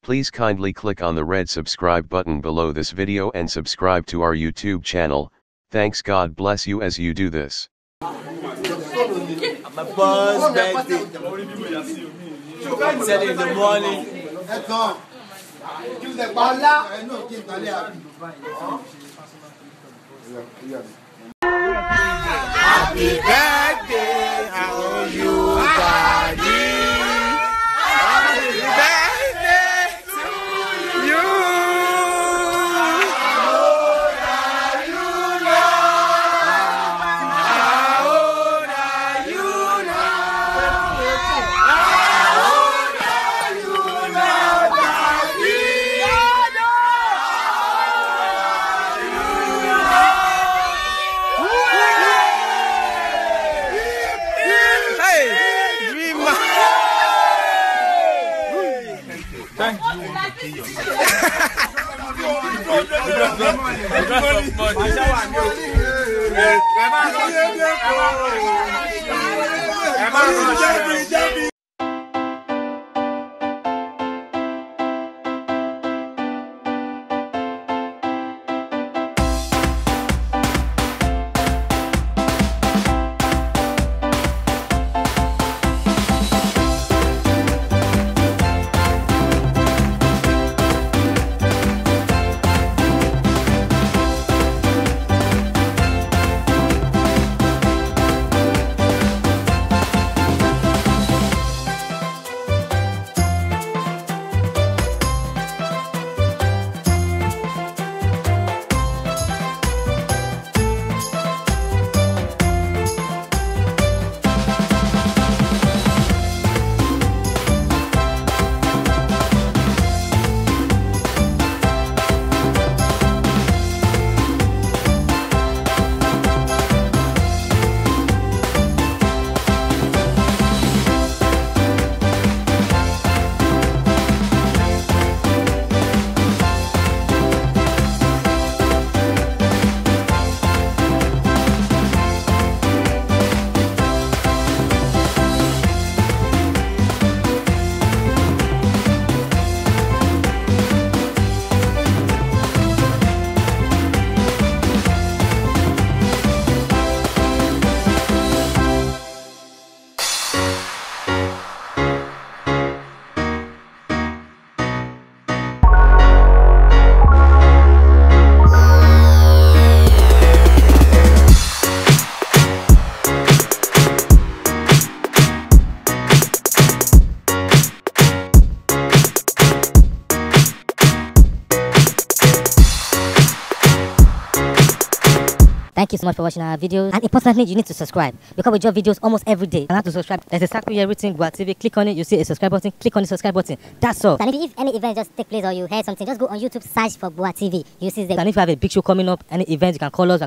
Please kindly click on the red subscribe button below this video and subscribe to our YouTube channel. Thanks, God bless you as you do this. My boss birthday. 7 in the morning. Happy birthday, how are you, daddy? Happy birthday to you. How old are you now? How old are you now? How old are you now, daddy? Thank you. Thank you so much for watching our videos, and importantly, you need to subscribe because we drop videos almost every day. You have to subscribe. There's a circle here written Bua TV. Click on it, you see a subscribe button. Click on the subscribe button. That's all. And if any event just take place or you heard something, just go on YouTube, search for Bua TV. You see the. And if you have a big show coming up, any event, you can call us.